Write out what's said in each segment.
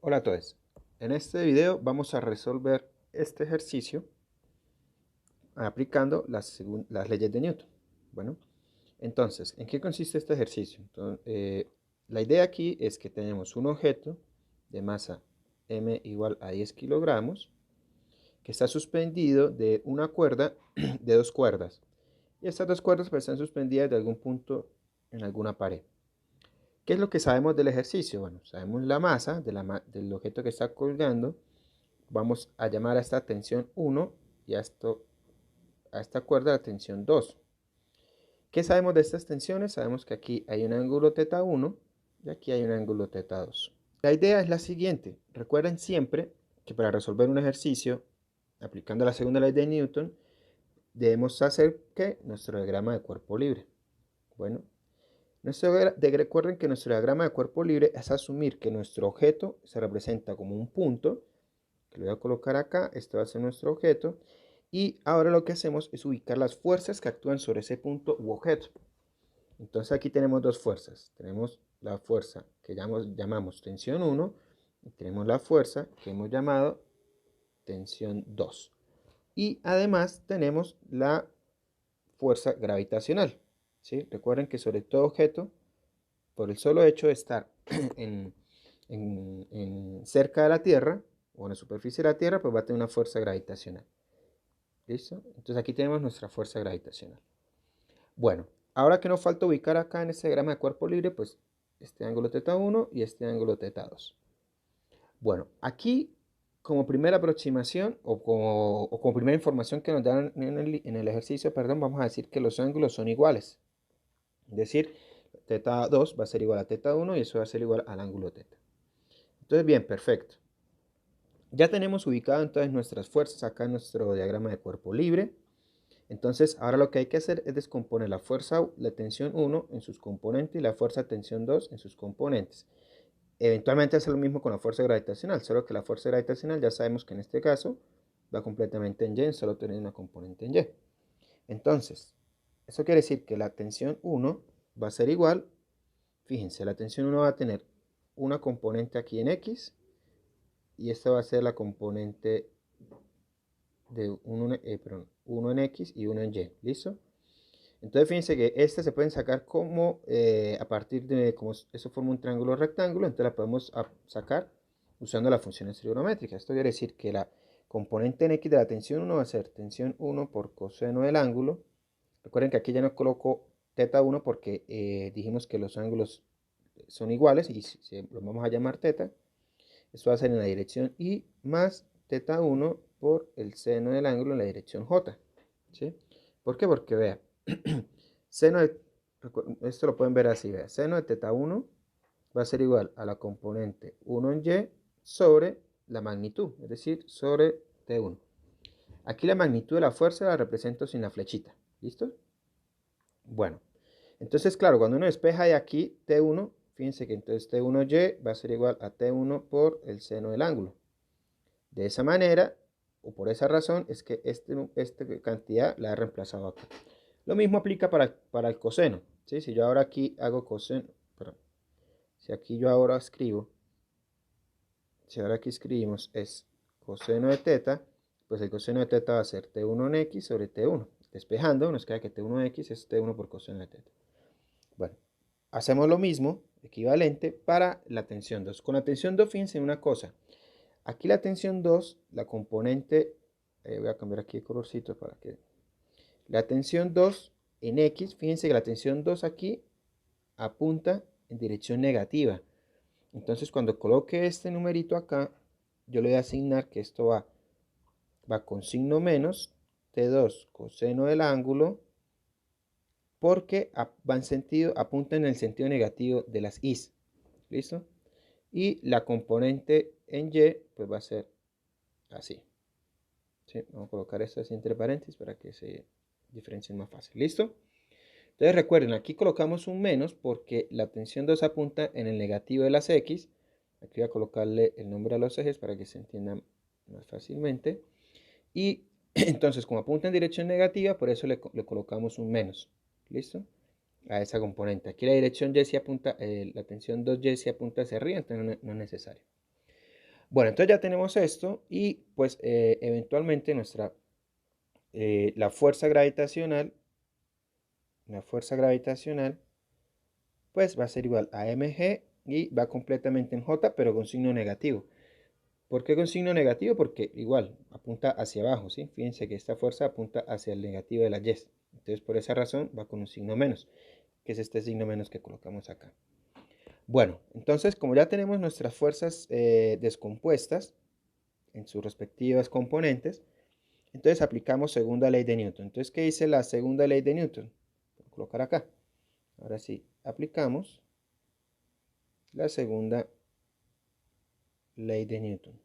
Hola a todos. En este video vamos a resolver este ejercicio aplicando las leyes de Newton. Bueno, entonces, ¿en qué consiste este ejercicio? La idea aquí es que tenemos un objeto de masa m igual a 10 kilogramos que está suspendido de una cuerda de dos cuerdas. Y estas dos cuerdas pues, están suspendidas de algún punto en alguna pared. ¿Qué es lo que sabemos del ejercicio? Bueno, sabemos la masa del objeto que está colgando. Vamos a llamar a esta tensión 1 y a esta cuerda la tensión 2. ¿Qué sabemos de estas tensiones? Sabemos que aquí hay un ángulo θ 1 y aquí hay un ángulo θ 2. La idea es la siguiente. Recuerden siempre que para resolver un ejercicio aplicando la segunda ley de Newton debemos hacer que nuestro diagrama de cuerpo libre. Bueno, recuerden que nuestro diagrama de cuerpo libre es asumir que nuestro objeto se representa como un punto, que lo voy a colocar acá, este va a ser nuestro objeto, y ahora lo que hacemos es ubicar las fuerzas que actúan sobre ese punto u objeto. Entonces aquí tenemos dos fuerzas, tenemos la fuerza que llamamos tensión 1 y tenemos la fuerza que hemos llamado tensión 2. Y además tenemos la fuerza gravitacional. ¿Sí? Recuerden que sobre todo objeto, por el solo hecho de estar cerca de la Tierra o en la superficie de la Tierra, pues va a tener una fuerza gravitacional. ¿Listo? Entonces aquí tenemos nuestra fuerza gravitacional. Bueno, ahora que nos falta ubicar acá en este diagrama de cuerpo libre, pues este ángulo θ1 y este ángulo θ2. Bueno, aquí como primera aproximación o como primera información que nos dan en el ejercicio, perdón, vamos a decir que los ángulos son iguales. Es decir, θ2 va a ser igual a θ1 y eso va a ser igual al ángulo θ. Entonces, bien, perfecto. Ya tenemos ubicado entonces nuestras fuerzas acá en nuestro diagrama de cuerpo libre. Entonces, ahora lo que hay que hacer es descomponer la fuerza, la tensión 1 en sus componentes y la fuerza tensión 2 en sus componentes. Eventualmente hacer lo mismo con la fuerza gravitacional, solo que la fuerza gravitacional ya sabemos que en este caso va completamente en Y, solo tener una componente en Y. Entonces, eso quiere decir que la tensión 1 va a ser igual, fíjense, la tensión 1 va a tener una componente aquí en X y esta va a ser la componente de 1 en X y 1 en Y, ¿listo? Entonces fíjense que estas se pueden sacar como a partir de, como eso forma un triángulo rectángulo, entonces la podemos sacar usando las funciones trigonométricas. Esto quiere decir que la componente en X de la tensión 1 va a ser tensión 1 por coseno del ángulo. Recuerden que aquí ya no coloco θ1 porque dijimos que los ángulos son iguales y los vamos a llamar θ. Esto va a ser en la dirección Y más θ1 por el seno del ángulo en la dirección J. ¿Sí? ¿Por qué? Porque vea, seno de, esto lo pueden ver así, vea, seno de θ1 va a ser igual a la componente 1 en Y sobre la magnitud, es decir, sobre T1. Aquí la magnitud de la fuerza la represento sin la flechita, ¿listo? Bueno, entonces claro, cuando uno despeja de aquí T1, fíjense que entonces T1Y va a ser igual a T1 por el seno del ángulo. De esa manera, o por esa razón, es que esta cantidad la he reemplazado acá. Lo mismo aplica para el coseno. ¿Sí? Si yo ahora aquí hago coseno, perdón, si aquí yo ahora escribo, si ahora aquí escribimos es coseno de θ, pues el coseno de θ va a ser T1 en X sobre T1. Despejando, nos queda que T1 en X es T1 por coseno de θ. Bueno, hacemos lo mismo, equivalente, para la tensión 2. Con la tensión 2, fíjense en una cosa. Aquí la tensión 2, la componente, voy a cambiar aquí el colorcito para que... La tensión 2 en X, fíjense que la tensión 2 aquí apunta en dirección negativa. Entonces cuando coloque este numerito acá, yo le voy a asignar que esto va con signo menos, T2 coseno del ángulo, porque apunta en el sentido negativo de las I's. ¿Listo? Y la componente en Y, pues va a ser así. ¿Sí? Vamos a colocar esto así entre paréntesis para que se diferencien más fácil. ¿Listo? Entonces recuerden, aquí colocamos un menos porque la tensión 2 apunta en el negativo de las X. Aquí voy a colocarle el nombre a los ejes para que se entiendan más fácilmente. Y entonces, como apunta en dirección negativa, por eso le colocamos un menos. ¿Listo? A esa componente. Aquí la dirección Y sí apunta, la tensión 2Y sí apunta hacia arriba, entonces no es necesario. Bueno, entonces ya tenemos esto y pues eventualmente la fuerza gravitacional pues va a ser igual a mg y va completamente en j pero con signo negativo. ¿Por qué con signo negativo? Porque igual apunta hacia abajo, ¿sí? Fíjense que esta fuerza apunta hacia el negativo de la y. Entonces por esa razón va con un signo menos, que es este signo menos que colocamos acá. Bueno, entonces como ya tenemos nuestras fuerzas descompuestas en sus respectivas componentes, entonces aplicamos segunda ley de Newton. Entonces, ¿qué dice la segunda ley de Newton? Voy a colocar acá. Ahora sí, aplicamos la segunda ley de Newton.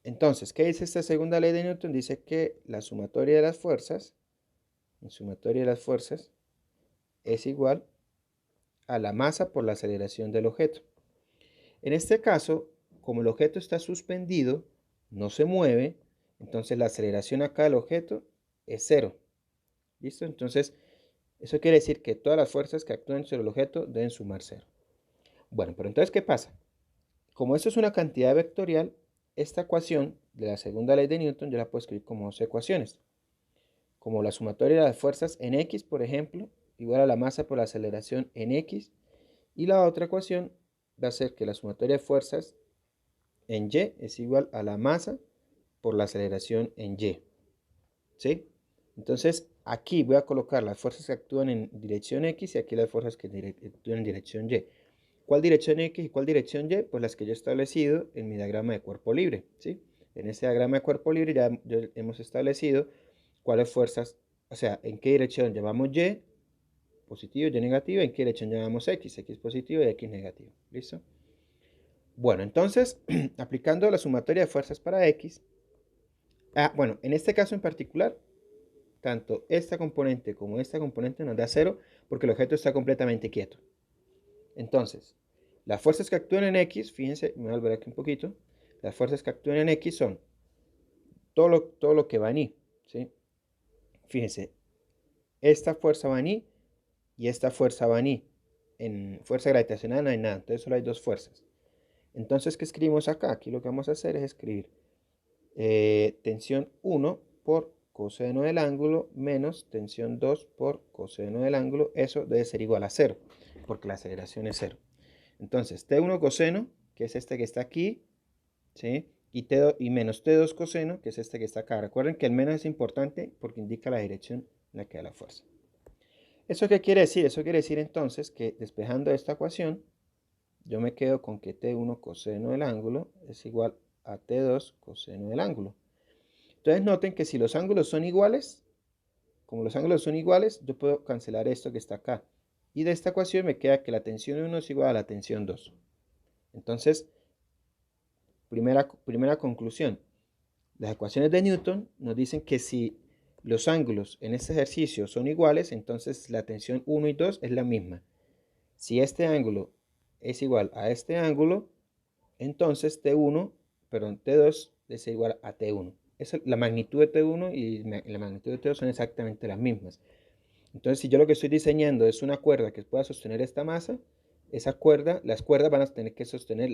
Entonces, ¿qué dice esta segunda ley de Newton? Dice que la sumatoria de las fuerzas, es igual a la masa por la aceleración del objeto. En este caso, como el objeto está suspendido, no se mueve, entonces la aceleración acá del objeto es cero. ¿Listo? Entonces, eso quiere decir que todas las fuerzas que actúan sobre el objeto deben sumar cero. Bueno, pero entonces, ¿qué pasa? Como esto es una cantidad vectorial, esta ecuación de la segunda ley de Newton yo la puedo escribir como dos ecuaciones. Como la sumatoria de las fuerzas en x, por ejemplo, igual a la masa por la aceleración en x. Y la otra ecuación va a ser que la sumatoria de fuerzas en y es igual a la masa por la aceleración en y. ¿Sí? Entonces, aquí voy a colocar las fuerzas que actúan en dirección x y aquí las fuerzas que actúan en dirección y. ¿Cuál dirección x y cuál dirección y? Pues las que yo he establecido en mi diagrama de cuerpo libre, ¿sí? En este diagrama de cuerpo libre ya hemos establecido cuáles fuerzas, o sea, en qué dirección llamamos y positivo, y negativo, en qué dirección llamamos x positivo y x negativo. ¿Listo? Bueno, entonces, aplicando la sumatoria de fuerzas para x, bueno, en este caso en particular, tanto esta componente como esta componente nos da cero porque el objeto está completamente quieto. Entonces, las fuerzas que actúan en x, fíjense, me voy a volver aquí un poquito, las fuerzas que actúan en x son todo lo que va en y, ¿sí? Fíjense, esta fuerza va en y y esta fuerza va en y. En fuerza gravitacional no hay nada, entonces solo hay dos fuerzas. Entonces, ¿qué escribimos acá? Aquí lo que vamos a hacer es escribir tensión 1 por coseno del ángulo menos tensión 2 por coseno del ángulo. Eso debe ser igual a 0, porque la aceleración es 0. Entonces, T1 coseno, que es este que está aquí, ¿sí? Y menos T2 coseno, que es este que está acá. Recuerden que el menos es importante porque indica la dirección en la que da la fuerza. ¿Eso qué quiere decir? Eso quiere decir entonces que despejando esta ecuación, yo me quedo con que T1 coseno del ángulo es igual a T2 coseno del ángulo. Entonces noten que si los ángulos son iguales, como los ángulos son iguales, yo puedo cancelar esto que está acá. Y de esta ecuación me queda que la tensión 1 es igual a la tensión 2. Entonces, primera conclusión. Las ecuaciones de Newton nos dicen que si los ángulos en este ejercicio son iguales, entonces la tensión 1 y 2 es la misma. Si este ángulo es igual a este ángulo, entonces T2 es igual a T1. La magnitud de T1 y la magnitud de T2 son exactamente las mismas. Entonces, si yo lo que estoy diseñando es una cuerda que pueda sostener esta masa, las cuerdas van a tener que sostener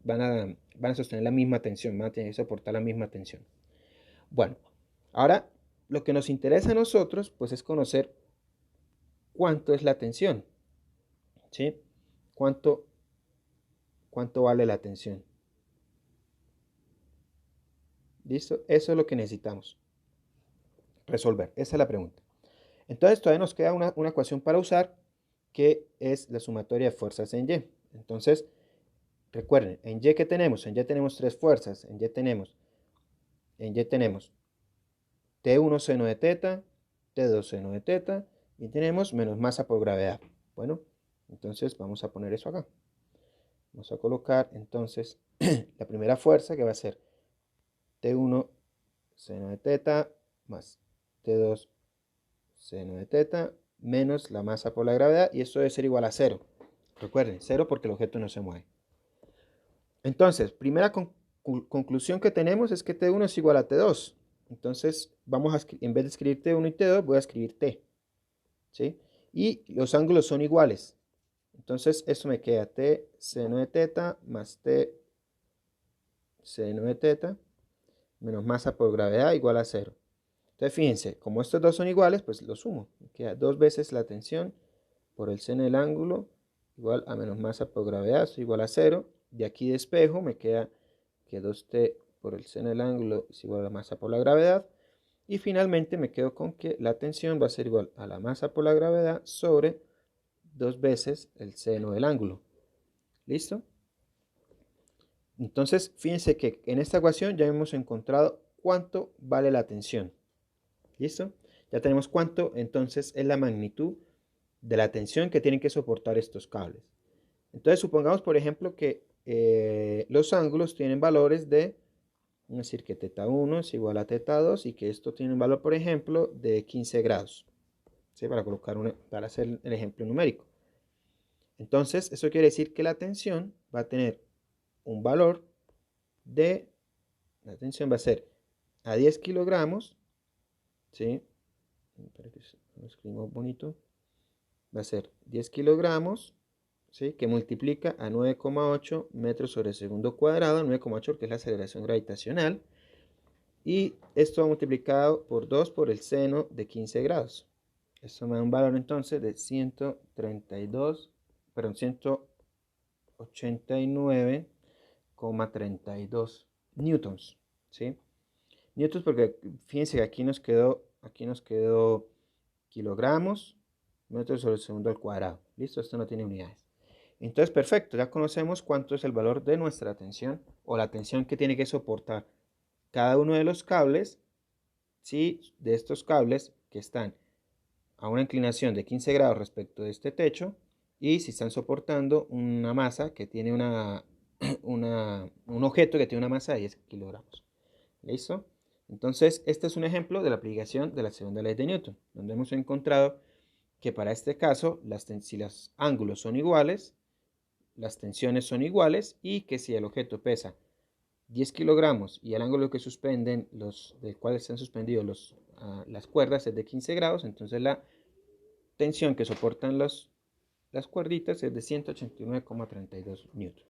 van a sostener la misma tensión, van a tener que soportar la misma tensión. Bueno, ahora lo que nos interesa a nosotros, pues es conocer cuánto es la tensión, ¿sí? ¿Cuánto vale la tensión? ¿Listo? Eso es lo que necesitamos resolver. Esa es la pregunta. Entonces todavía nos queda una ecuación para usar que es la sumatoria de fuerzas en Y. Entonces, recuerden, en Y ¿qué tenemos? En Y tenemos tres fuerzas. En Y tenemos T1 seno de teta, T2 seno de teta y tenemos menos masa por gravedad. Bueno, entonces vamos a poner eso acá. Vamos a colocar entonces la primera fuerza que va a ser T1 seno de teta más T2 seno de teta menos la masa por la gravedad y esto debe ser igual a 0. Recuerden, 0 porque el objeto no se mueve. Entonces, primera conclusión que tenemos es que T1 es igual a T2. Entonces, en vez de escribir T1 y T2, voy a escribir T. ¿Sí? Y los ángulos son iguales. Entonces esto me queda T seno de teta más T seno de teta menos masa por gravedad igual a 0. Entonces fíjense, como estos dos son iguales, pues lo sumo. Me queda 2 veces la tensión por el seno del ángulo igual a menos masa por gravedad, eso igual a 0. De aquí despejo, me queda que 2t por el seno del ángulo es igual a la masa por la gravedad. Y finalmente me quedo con que la tensión va a ser igual a la masa por la gravedad sobre 2 veces el seno del ángulo. ¿Listo? Entonces, fíjense que en esta ecuación ya hemos encontrado cuánto vale la tensión. ¿Listo? Ya tenemos cuánto entonces es la magnitud de la tensión que tienen que soportar estos cables. Entonces, supongamos, por ejemplo, que los ángulos tienen valores de, vamos a decir que θ1 es igual a θ2 y que esto tiene un valor, por ejemplo, de 15 grados. ¿Sí? Para hacer el ejemplo numérico. Entonces, eso quiere decir que la tensión va a tener un valor de, la tensión va a ser a 10 kilogramos, ¿sí? Para que lo escribamos bonito, va a ser 10 kilogramos, ¿sí? Que multiplica a 9,8 metros sobre segundo cuadrado, 9,8 que es la aceleración gravitacional, y esto va multiplicado por 2 por el seno de 15 grados. Esto me da un valor entonces de 189,32 newtons, ¿sí? Newtons porque fíjense que aquí nos quedó kilogramos, metros sobre el segundo al cuadrado. ¿Listo? Esto no tiene unidades. Entonces, perfecto, ya conocemos cuánto es el valor de nuestra tensión o la tensión que tiene que soportar cada uno de los cables, ¿sí? De estos cables que están a una inclinación de 15 grados respecto de este techo y si están soportando una masa que tiene un objeto que tiene una masa de 10 kilogramos. ¿Listo? Entonces, este es un ejemplo de la aplicación de la segunda ley de Newton, donde hemos encontrado que para este caso, si los ángulos son iguales, las tensiones son iguales y que si el objeto pesa 10 kilogramos y el ángulo que suspenden, del cual están suspendidos las cuerdas es de 15 grados, entonces la tensión que soportan las cuerditas es de 189,32 newton.